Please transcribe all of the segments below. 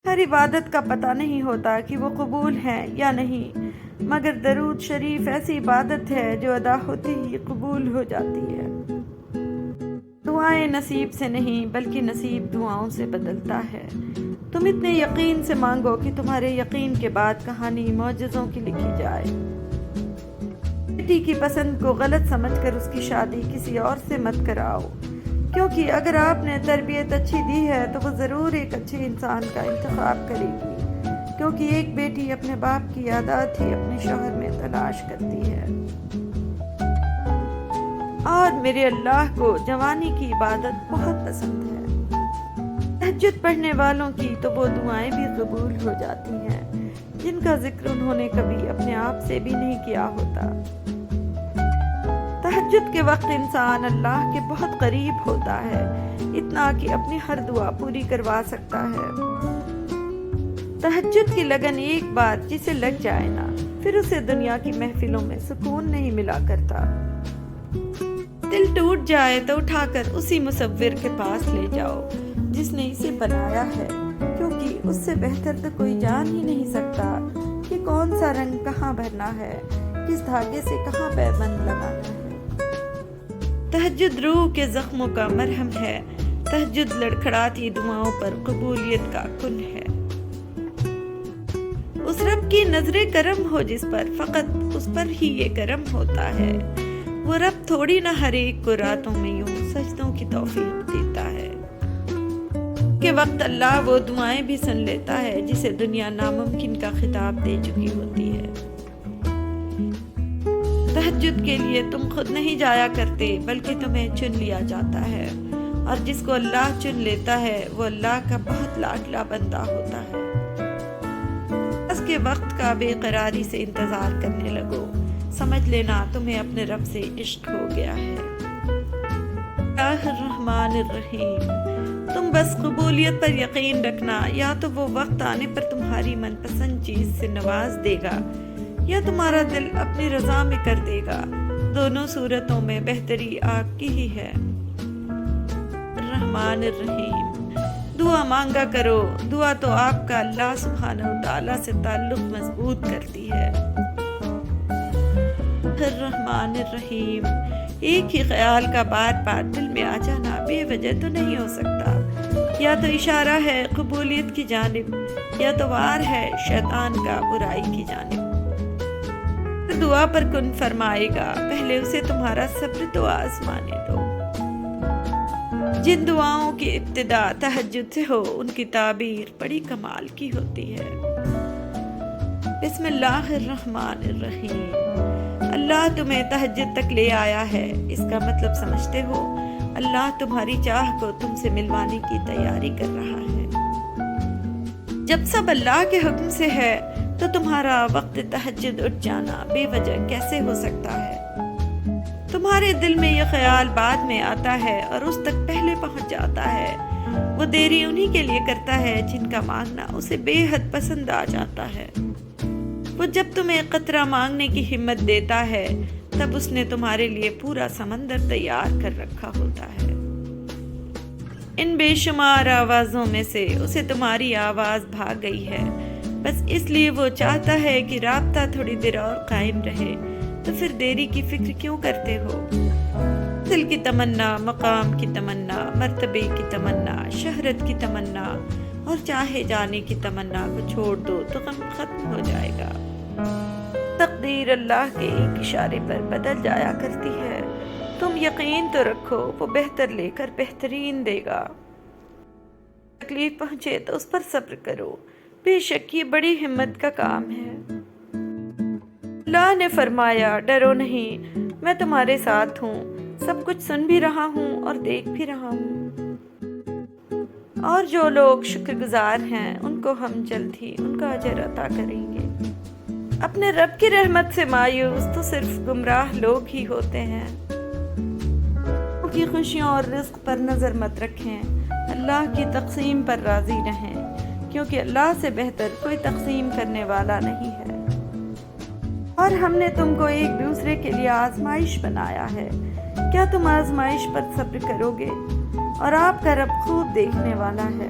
ہر عبادت کا پتہ نہیں ہوتا کہ وہ قبول ہے یا نہیں، مگر درود شریف ایسی عبادت ہے جو ادا ہوتی ہی قبول ہو جاتی ہے۔ دعائیں نصیب سے نہیں بلکہ نصیب دعاؤں سے بدلتا ہے۔ تم اتنے یقین سے مانگو کہ تمہارے یقین کے بعد کہانی معجزوں کی لکھی جائے۔ بیٹی کی پسند کو غلط سمجھ کر اس کی شادی کسی اور سے مت کراؤ، کیونکہ اگر آپ نے تربیت اچھی دی ہے تو وہ ضرور ایک اچھے انسان کا انتخاب کرے گی، کیونکہ ایک بیٹی اپنے باپ کی عادات ہی اپنے شوہر میں تلاش کرتی ہے۔ اور میرے اللہ کو جوانی کی عبادت بہت پسند ہے۔ تہجد پڑھنے والوں کی تو وہ دعائیں بھی قبول ہو جاتی ہیں جن کا ذکر انہوں نے کبھی اپنے آپ سے بھی نہیں کیا ہوتا۔ تہجد کے وقت انسان اللہ کے بہت قریب ہوتا ہے، اتنا کہ اپنی ہر دعا پوری کروا سکتا ہے۔ تہجد کی لگن ایک بار جسے لگ جائے نا، پھر اسے دنیا کی محفلوں میں سکون نہیں ملا کرتا۔ دل ٹوٹ جائے تو اٹھا کر اسی مصور کے پاس لے جاؤ جس نے اسے بنایا ہے، کیونکہ اس سے بہتر تو کوئی جان ہی نہیں سکتا کہ کون سا رنگ کہاں بھرنا ہے، کس دھاگے سے کہاں پیبند لگانا ہے۔ تہجد روح کے زخموں کا مرہم ہے، تہجد لڑکھڑاتی دعاؤں پر قبولیت کا کن ہے۔ اس رب کی نظر کرم ہو جس پر، فقط اس پر ہی یہ کرم ہوتا ہے۔ وہ رب تھوڑی نہ ہر ایک کو راتوں میں یوں سجدوں کی توفیق دیتا ہے کہ وقت اللہ وہ دعائیں بھی سن لیتا ہے جسے دنیا ناممکن کا خطاب دے چکی ہوتی ہے۔ تہجد کے لیے تم خود نہیں جایا کرتے بلکہ تمہیں چن لیا جاتا ہے، اور جس کو اللہ چن لیتا ہے وہ اللہ کا بہت لاڈلا بندہ ہوتا ہے۔ اس کے وقت کا بے قراری سے انتظار کرنے لگو، سمجھ لینا تمہیں اپنے رب سے عشق ہو گیا ہے۔ اللہ الرحمن الرحیم، تم بس قبولیت پر یقین رکھنا، یا تو وہ وقت آنے پر تمہاری من پسند چیز سے نواز دے گا یا تمہارا دل اپنی رضا میں کر دے گا۔ دونوں صورتوں میں بہتری آپ کی ہی ہے۔ الرحمن الرحیم، دعا مانگا کرو، دعا تو آپ کا اللہ سبحانہ و تعالیٰ سے تعلق مضبوط کرتی ہے۔ الرحمن الرحیم، ایک ہی خیال کا بار بار دل میں آ جانا بے وجہ تو نہیں ہو سکتا، یا تو اشارہ ہے قبولیت کی جانب، یا تو وار ہے شیطان کا برائی کی جانب۔ دعا پر کن فرمائے گا، پہلے اسے تمہارا صبر تو آزمانے دو۔ جن دعاؤں کی ابتدا تہجد سے ہو ان کی تعبیر بڑی کمال کی ہوتی ہے۔ بسم اللہ الرحمن الرحیم، اللہ تمہیں تہجد تک لے آیا ہے، اس کا مطلب سمجھتے ہو؟ اللہ تمہاری چاہ کو تم سے ملوانے کی تیاری کر رہا ہے۔ جب سب اللہ کے حکم سے ہے تو تمہارا وقت تہجد اٹھ جانا بے وجہ کیسے ہو سکتا ہے؟ تمہارے دل میں یہ خیال بعد میں آتا ہے اور اس تک پہلے پہنچ جاتا ہے۔ وہ دیری انہی کے لیے کرتا ہے جن کا مانگنا اسے بے حد پسند آ جاتا ہے۔ وہ جب تمہیں قطرہ مانگنے کی ہمت دیتا ہے تب اس نے تمہارے لیے پورا سمندر تیار کر رکھا ہوتا ہے۔ ان بے شمار آوازوں میں سے اسے تمہاری آواز بھاگ گئی ہے، بس اس لیے وہ چاہتا ہے کہ رابطہ تھوڑی دیر اور قائم رہے، تو پھر دیری کی فکر کیوں کرتے ہو؟ دل کی تمنا، مقام کی تمنا، مرتبے کی تمنا، شہرت کی تمنا اور چاہے جانے کی تمنا کو چھوڑ دو تو غم ختم ہو جائے گا۔ تقدیر اللہ کے ایک اشارے پر بدل جایا کرتی ہے، تم یقین تو رکھو وہ بہتر لے کر بہترین دے گا۔ تکلیف پہنچے تو اس پر صبر کرو، بے شک یہ بڑی ہمت کا کام ہے۔ اللہ نے فرمایا، ڈرو نہیں، میں تمہارے ساتھ ہوں، سب کچھ سن بھی رہا ہوں اور دیکھ بھی رہا ہوں۔ اور جو لوگ شکر گزار ہیں ان کو ہم جلد ہی ان کا اجر عطا کریں گے۔ اپنے رب کی رحمت سے مایوس تو صرف گمراہ لوگ ہی ہوتے ہیں۔ ان کی خوشیوں اور رزق پر نظر مت رکھیں، اللہ کی تقسیم پر راضی رہیں، کیونکہ اللہ سے بہتر کوئی تقسیم کرنے والا نہیں ہے۔ اور ہم نے تم کو ایک دوسرے کے لیے آزمائش بنایا ہے، کیا تم آزمائش پر صبر کرو گے؟ اور آپ کا رب خوب دیکھنے والا ہے۔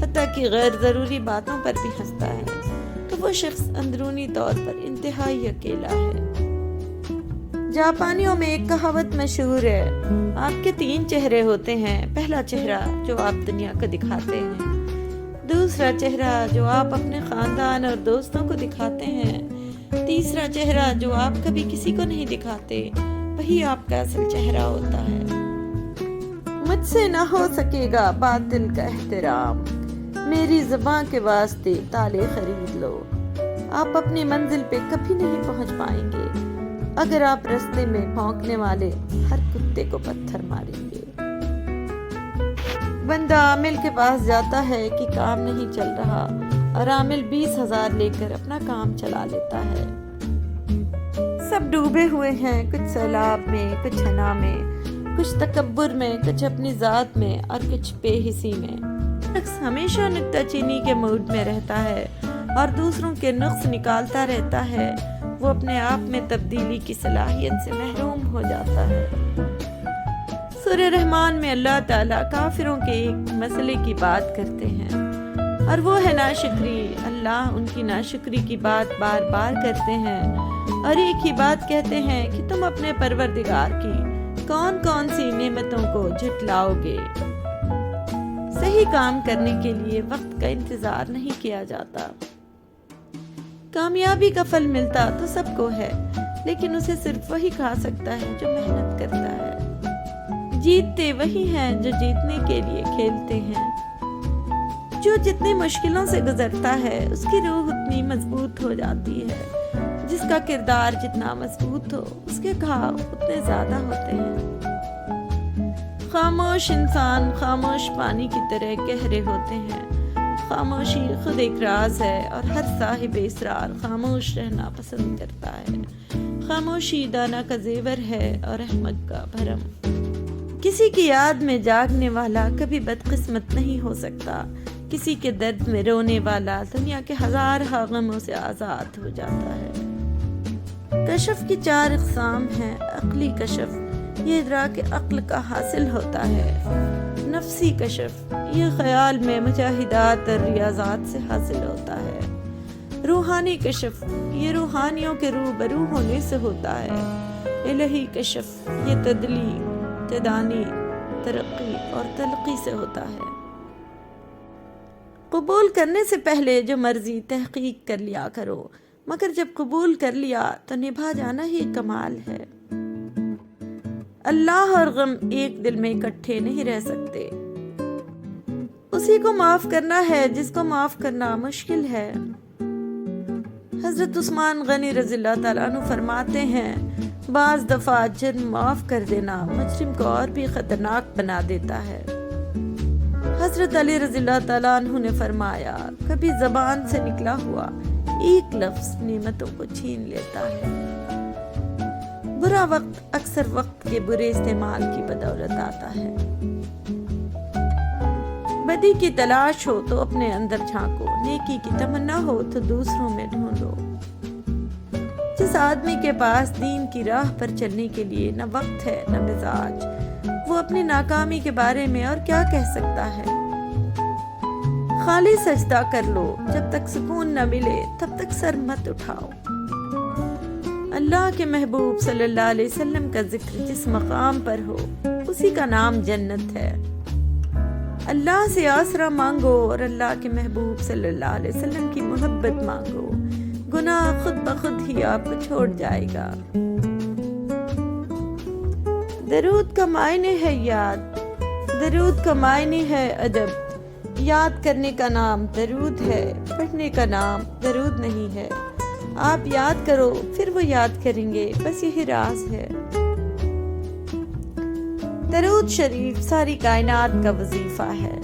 حتیٰ کہ غیر ضروری باتوں پر بھی ہنستا ہے، تو وہ شخص اندرونی طور پر انتہائی اکیلا ہے۔ جاپانیوں میں ایک کہاوت مشہور ہے، آپ کے 3 چہرے ہوتے ہیں۔ پہلا چہرہ جو آپ دنیا کو دکھاتے ہیں، دوسرا چہرہ جو آپ اپنے خاندان اور دوستوں کو دکھاتے ہیں، تیسرا چہرہ جو آپ کبھی کسی کو نہیں دکھاتے، وہی آپ کا اصل چہرہ ہوتا ہے۔ مجھ سے نہ ہو سکے گا باطل کا احترام، میری زباں کے واسطے تالے خرید لو۔ آپ اپنی منزل پہ کبھی نہیں پہنچ پائیں گے اگر آپ رستے میں بھونکنے والے ہر کتے کو پتھر ماریں گے۔ بندہ عامل کے پاس جاتا ہے کہ کام نہیں چل رہا، اور عامل 20,000 لے کر اپنا کام چلا لیتا ہے۔ سب ڈوبے ہوئے ہیں، کچھ سیلاب میں، کچھ حنا میں، کچھ تکبر میں، کچھ اپنی ذات میں، اور کچھ بے حسی میں۔ شخص ہمیشہ نکتہ چینی کے موڈ میں رہتا ہے اور دوسروں کے نقص نکالتا رہتا ہے، وہ اپنے آپ میں تبدیلی کی صلاحیت سے محروم ہو جاتا ہے۔ سورہ رحمان میں اللہ تعالیٰ کافروں کے ایک مسئلے کی بات کرتے ہیں، اور وہ ہے ناشکری۔ اللہ ان کی ناشکری کی بات بار بار کرتے ہیں، اور ایک ہی بات کہتے ہیں کہ تم اپنے پروردگار کی کون کون سی نعمتوں کو جھٹلاؤ گے۔ صحیح کام کرنے کے لیے وقت کا انتظار نہیں کیا جاتا۔ کامیابی کا پھل ملتا تو سب کو ہے، لیکن اسے صرف وہی کھا سکتا ہے جو محنت کرتا ہے۔ جیتتے وہی ہیں جو جیتنے کے لیے کھیلتے ہیں۔ جو جتنی مشکلوں سے گزرتا ہے اس کی روح اتنی مضبوط ہو جاتی ہے، جس کا کردار جتنا مضبوط ہو اس کے گھاؤ اتنے زیادہ ہوتے ہیں۔ خاموش انسان خاموش پانی کی طرح گہرے ہوتے ہیں۔ خاموشی خود ایک راز ہے، اور ہر صاحب اسرار خاموش رہنا پسند کرتا ہے۔ خاموشی دانا کا زیور ہے اور احمق کا بھرم۔ کسی کی یاد میں جاگنے والا کبھی بدقسمت نہیں ہو سکتا۔ کسی کے درد میں رونے والا دنیا کے 1000 غموں سے آزاد ہو جاتا ہے۔ کشف کی 4 اقسام ہیں۔ عقلی کشف، یہ ادراک عقل کا حاصل ہوتا ہے۔ نفسی کشف، یہ خیال میں مجاہدات اور ریاضات سے حاصل ہوتا ہے۔ روحانی کشف، یہ روحانیوں کے روبرو ہونے سے ہوتا ہے۔ الہی کشف، یہ تدلی، تدانی، ترقی اور تلقی سے ہوتا ہے۔ قبول کرنے سے پہلے جو مرضی تحقیق کر لیا کرو، مگر جب قبول کر لیا تو نبھا جانا ہی کمال ہے۔ اللہ اور غم ایک دل میں اکٹھے نہیں رہ سکتے۔ اسی کو معاف کرنا ہے جس کو معاف کرنا مشکل ہے۔ حضرت عثمان غنی رضی اللہ تعالیٰ عنہ فرماتے ہیں، بعض دفعہ جرم معاف کر دینا مجرم کو اور بھی خطرناک بنا دیتا ہے۔ حضرت علی رضی اللہ تعالیٰ عنہ نے فرمایا، کبھی زبان سے نکلا ہوا ایک لفظ نعمتوں کو چھین لیتا ہے۔ برا وقت اکثر وقت کے برے استعمال کی بدولت آتا ہے۔ بدی کی تلاش ہو تو اپنے اندر جھانکو، نیکی کی تمنا ہو تو دوسروں میں ڈھونڈو۔ جس آدمی کے پاس دین کی راہ پر چلنے کے لیے نہ وقت ہے نہ مزاج، وہ اپنی ناکامی کے بارے میں اور کیا کہہ سکتا ہے؟ خالی سجدہ کر لو، جب تک سکون نہ ملے تب تک سر مت اٹھاؤ۔ اللہ کے محبوب صلی اللہ علیہ وسلم کا ذکر جس مقام پر ہو اسی کا نام جنت ہے۔ اللہ سے آسرا مانگو اور اللہ کے محبوب صلی اللہ علیہ وسلم کی محبت مانگو، گناہ خود بخود ہی آپ کو چھوڑ جائے گا۔ درود کا معنی ہے یاد، درود کا معنی ہے ادب۔ یاد کرنے کا نام درود ہے، پڑھنے کا نام درود نہیں ہے۔ آپ یاد کرو پھر وہ یاد کریں گے، بس یہی راز ہے۔ درود شریف ساری کائنات کا وظیفہ ہے۔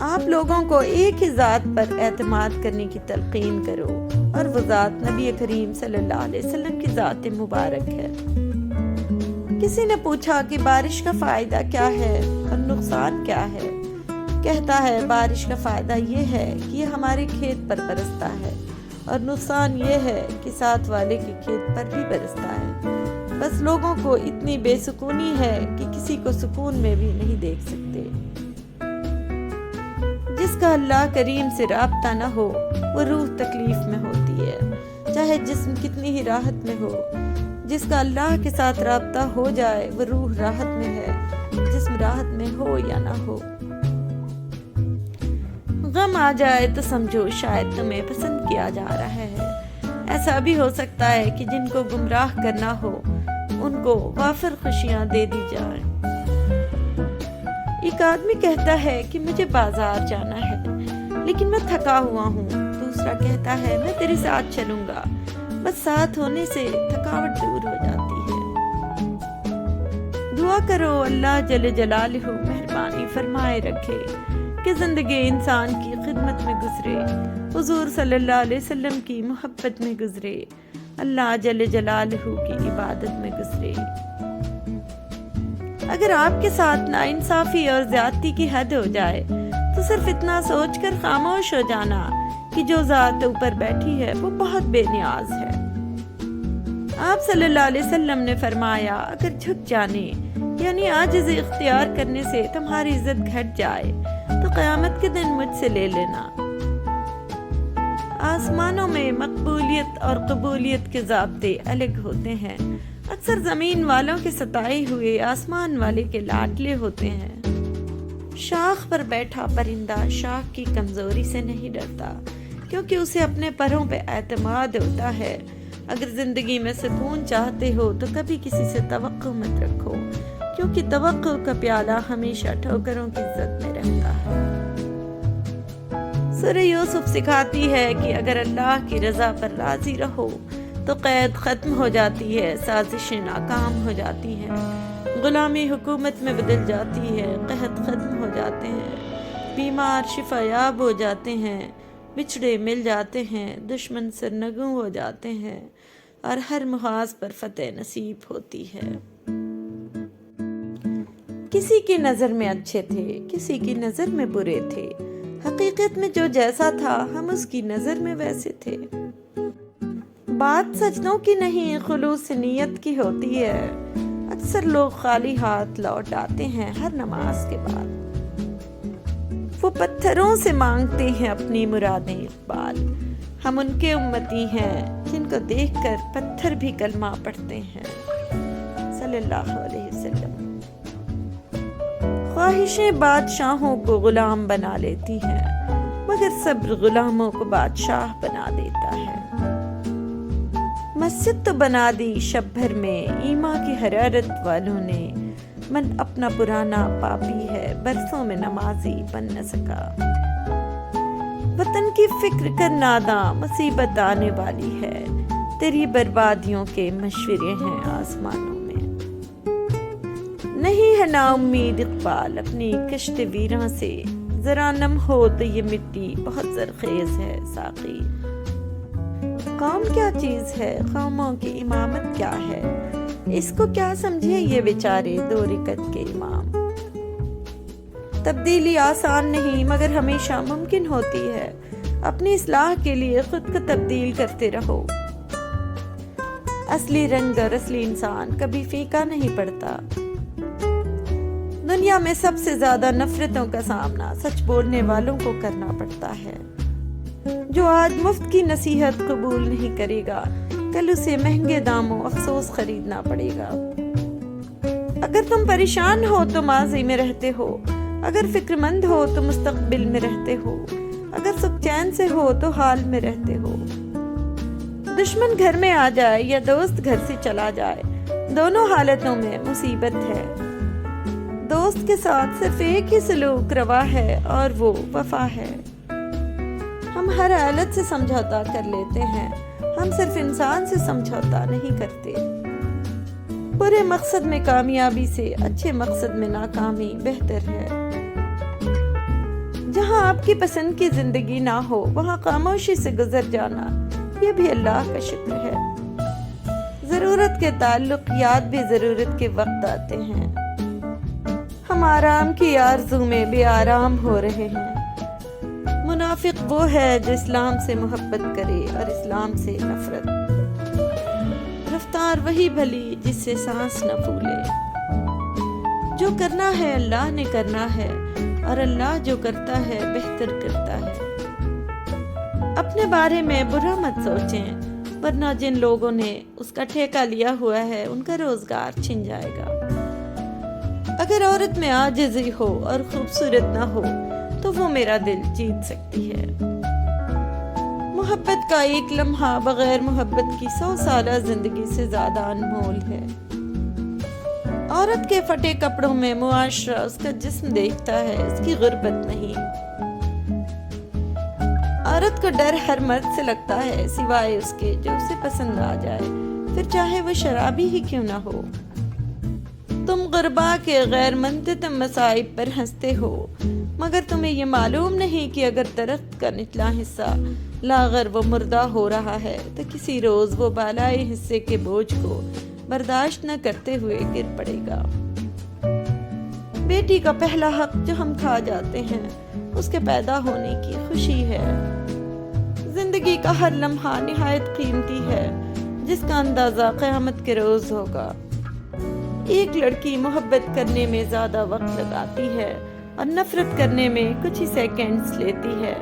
آپ لوگوں کو ایک ہی ذات پر اعتماد کرنے کی تلقین کرو، اور وہ ذات نبی کریم صلی اللہ علیہ وسلم کی ذات مبارک ہے۔ کسی نے پوچھا کہ بارش کا فائدہ کیا ہے اور نقصان کیا ہے؟ کہتا ہے بارش کا فائدہ یہ ہے کہ یہ ہمارے کھیت پر برستا ہے، اور نقصان یہ ہے کہ ساتھ والے کے کھیت پر بھی برستا ہے۔ بس لوگوں کو اتنی بے سکونی ہے کہ کسی کو سکون میں بھی نہیں دیکھ سکتے۔ جس کا اللہ کریم سے رابطہ نہ ہو وہ روح تکلیف میں ہوتی ہے، چاہے جسم کتنی ہی راحت میں ہو۔ جس کا اللہ کے ساتھ رابطہ ہو جائے وہ روح راحت میں ہے، جسم راحت میں ہو یا نہ ہو۔ غم آ جائے تو سمجھو شاید تمہیں پسند کیا جا رہا ہے۔ ایسا بھی ہو سکتا ہے کہ جن کو گمراہ کرنا ہو ان کو وافر خوشیاں دے دی جائیں۔ ایک آدمی کہتا ہے کہ مجھے بازار جانا ہے لیکن میں تھکا ہوا ہوں۔ دوسرا کہتا ہے میں تیرے ساتھ چلوں گا، بس ساتھ ہونے سے تھکاوٹ دور ہو جاتی ہے۔ دعا کرو اللہ جل جلالہ مہربانی فرمائے رکھے کہ زندگی انسان کی خدمت میں گزرے، حضور صلی اللہ علیہ وسلم کی محبت میں گزرے، اللہ جل جلالہ کی عبادت میں گزرے۔ اگر آپ کے ساتھ ناانصافی اور زیادتی کی حد ہو جائے تو صرف اتنا سوچ کر خاموش ہو جانا کہ جو ذات اوپر بیٹھی ہے وہ بہت بے نیاز ہے۔ آپ صلی اللہ علیہ وسلم نے فرمایا اگر جھک جانے یعنی عاجزی اختیار کرنے سے تمہاری عزت گھٹ جائے تو قیامت کے دن مجھ سے لے لینا۔ آسمانوں میں مقبولیت اور قبولیت کے ضابطے الگ ہوتے ہیں۔ اکثر زمین والوں کے ستائے ہوئے آسمان والے کے لاڈلے ہوتے ہیں۔ شاخ پر بیٹھا پرندہ شاخ کی کمزوری سے نہیں ڈرتا کیونکہ اسے اپنے پروں پہ اعتماد ہوتا ہے۔ اگر زندگی میں سکون چاہتے ہو تو کبھی کسی سے توقع مت رکھو کیونکہ توقع کا پیالہ ہمیشہ ٹھوکروں کی زد میں رہتا ہے۔ سورہ یوسف سکھاتی ہے کہ اگر اللہ کی رضا پر راضی رہو تو قید ختم ہو جاتی ہے، سازشیں ناکام ہو جاتی ہیں، غلامی حکومت میں بدل جاتی ہے، قحط ختم ہو جاتے ہیں، بیمار شفا یاب ہو جاتے ہیں، بچھڑے مل جاتے ہیں، دشمن سرنگوں ہو جاتے ہیں اور ہر محاذ پر فتح نصیب ہوتی ہے۔ کسی کی نظر میں اچھے تھے، کسی کی نظر میں برے تھے، حقیقت میں جو جیسا تھا ہم اس کی نظر میں ویسے تھے۔ بات سجدوں کی نہیں خلوص نیت کی ہوتی ہے۔ اکثر لوگ خالی ہاتھ لوٹ آتے ہیں ہر نماز کے بعد۔ وہ پتھروں سے مانگتے ہیں اپنی مرادیں اقبال۔ ہم ان کے امتی ہیں جن کو دیکھ کر پتھر بھی کلمہ پڑھتے ہیں، صلی اللہ علیہ وسلم۔ خواہشیں بادشاہوں کو غلام بنا لیتی ہیں مگر صبر غلاموں کو بادشاہ بنا دیتا ہے۔ مسجد تو بنا دی شب بھر میں ایمان کی حرارت والوں نے، من اپنا پرانا پاپی ہے برسوں میں نمازی بن نہ سکا۔ وطن کی فکر کر ناداں مصیبت آنے والی ہے، تیری بربادیوں کے مشورے ہیں آسمانوں میں۔ نہیں ہے نا امید اقبال اپنی کشت ویراں سے، ذرا نم ہو تو یہ مٹی بہت زرخیز ہے ساقی۔ قوم کیا چیز ہے، قوموں کی امامت کیا ہے، اس کو کیا سمجھے یہ بیچارے دو رکعت کے امام۔ تبدیلی آسان نہیں مگر ہمیشہ ممکن ہوتی ہے، اپنی اصلاح کے لیے خود کو تبدیل کرتے رہو۔ اصلی رنگ اور اصلی انسان کبھی فیکا نہیں پڑتا۔ دنیا میں سب سے زیادہ نفرتوں کا سامنا سچ بولنے والوں کو کرنا پڑتا ہے۔ جو آج مفت کی نصیحت قبول نہیں کرے گا کل اسے مہنگے داموں افسوس خریدنا پڑے گا۔ اگر تم پریشان ہو تو ماضی میں رہتے ہو، اگر فکر مند ہو تو مستقبل میں رہتے ہو، اگر سکھ چین سے ہو تو حال میں رہتے ہو۔ دشمن گھر میں آ جائے یا دوست گھر سے چلا جائے، دونوں حالتوں میں مصیبت ہے۔ دوست کے ساتھ صرف ایک ہی سلوک روا ہے اور وہ وفا ہے۔ ہم ہر حالت سے سمجھوتا کر لیتے ہیں، ہم صرف انسان سے سمجھوتا نہیں کرتے۔ برے مقصد میں کامیابی سے اچھے مقصد میں ناکامی بہتر ہے۔ جہاں آپ کی پسند کی زندگی نہ ہو وہاں خاموشی سے گزر جانا یہ بھی اللہ کا شکر ہے۔ ضرورت کے تعلق یاد بھی ضرورت کے وقت آتے ہیں۔ ہم آرام کی آرزو میں بے آرام ہو رہے ہیں۔ منافق وہ ہے جو اسلام سے محبت کرے اور اسلام سے نفرت۔ رفتار وہی بھلی جس سے سانس نہ پھولے۔ جو کرنا ہے اللہ نے کرنا ہے اور اللہ جو کرتا ہے بہتر کرتا ہے۔ اپنے بارے میں برا مت سوچیں، ورنہ جن لوگوں نے اس کا ٹھیکہ لیا ہوا ہے ان کا روزگار چھن جائے گا۔ اگر عورت میں عاجزی ہو اور خوبصورت نہ ہو تو وہ میرا دل جیت سکتی ہے۔ محبت کا ایک لمحہ بغیر محبت کی 100 سالہ زندگی سے زیادہ انمول ہے۔ عورت کے پھٹے کپڑوں میں معاشرہ اس کا جسم دیکھتا ہے، اس کی غربت نہیں۔ عورت کو ڈر ہر مرد سے لگتا ہے سوائے اس کے جو اسے پسند آ جائے، پھر چاہے وہ شرابی ہی کیوں نہ ہو۔ تم غربا کے غیر منتظم مصائب پر ہنستے ہو، مگر تمہیں یہ معلوم نہیں کہ اگر درخت کا نچلا حصہ لاغر و مردہ ہو رہا ہے تو کسی روز وہ بالائی حصے کے بوجھ کو برداشت نہ کرتے ہوئے گر پڑے گا۔ بیٹی کا پہلا حق جو ہم کھا جاتے ہیں اس کے پیدا ہونے کی خوشی ہے۔ زندگی کا ہر لمحہ نہایت قیمتی ہے جس کا اندازہ قیامت کے روز ہوگا۔ ایک لڑکی محبت کرنے میں زیادہ وقت لگاتی ہے اور نفرت کرنے میں کچھ ہی سیکنڈز لیتی ہے،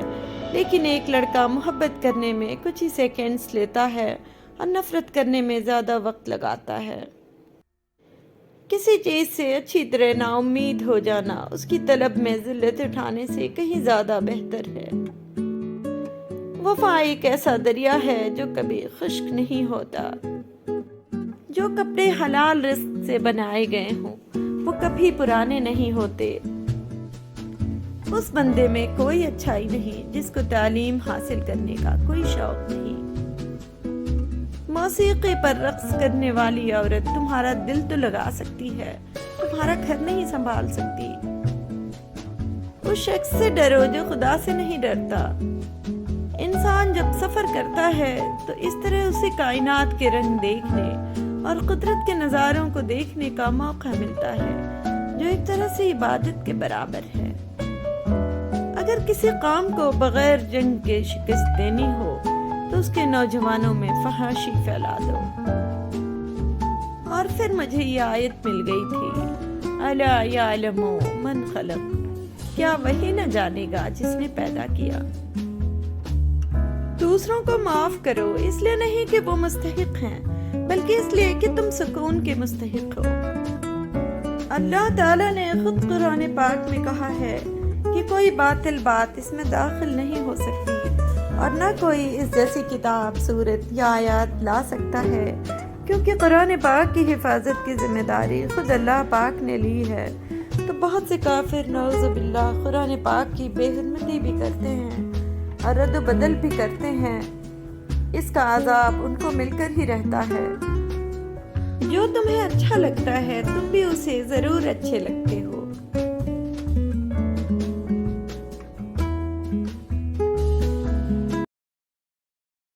لیکن ایک لڑکا محبت کرنے میں کچھ ہی سیکنڈز لیتا ہے اور نفرت کرنے میں زیادہ وقت لگاتا ہے۔ کسی چیز سے اچھی طرح نا امید ہو جانا اس کی طلب میں ذلت اٹھانے سے کہیں زیادہ بہتر ہے۔ وفا ایک ایسا دریا ہے جو کبھی خشک نہیں ہوتا۔ جو کپڑے حلال رزق سے بنائے گئے ہوں وہ کبھی پرانے نہیں ہوتے۔ اس بندے میں کوئی اچھائی نہیں جس کو تعلیم حاصل کرنے کا کوئی شوق نہیں۔ موسیقی پر رقص کرنے والی عورت تمہارا دل تو لگا سکتی ہے، تمہارا گھر نہیں سنبھال سکتی۔ اس شخص سے ڈرو جو خدا سے نہیں ڈرتا۔ انسان جب سفر کرتا ہے تو اس طرح اسے کائنات کے رنگ دیکھنے اور قدرت کے نظاروں کو دیکھنے کا موقع ملتا ہے جو ایک طرح سے عبادت کے برابر ہے۔ اگر کسی قوم کو بغیر جنگ کے شکست دینی ہو تو اس کے نوجوانوں میں فحاشی پھیلا دو۔ اور پھر مجھے یہ آیت مل گئی تھی، الا یعلم من خلق، کیا وہی نہ جانے گا جس نے پیدا کیا۔ دوسروں کو معاف کرو اس لیے نہیں کہ وہ مستحق ہیں، بلکہ اس لیے کہ تم سکون کے مستحق ہو۔ اللہ تعالیٰ نے خود قرآن پاک میں کہا ہے کہ کوئی باطل بات اس میں داخل نہیں ہو سکتی اور نہ کوئی اس جیسی کتاب، سورت یا آیات لا سکتا ہے، کیونکہ قرآن پاک کی حفاظت کی ذمہ داری خود اللہ پاک نے لی ہے۔ تو بہت سے کافر نعوذ باللہ قرآن پاک کی بے حرمتی بھی کرتے ہیں اور رد و بدل بھی کرتے ہیں۔ اس کا عذاب ان کو مل کر ہی رہتا ہے۔ جو تمہیں اچھا لگتا ہے تم بھی اسے ضرور اچھے لگتے ہو۔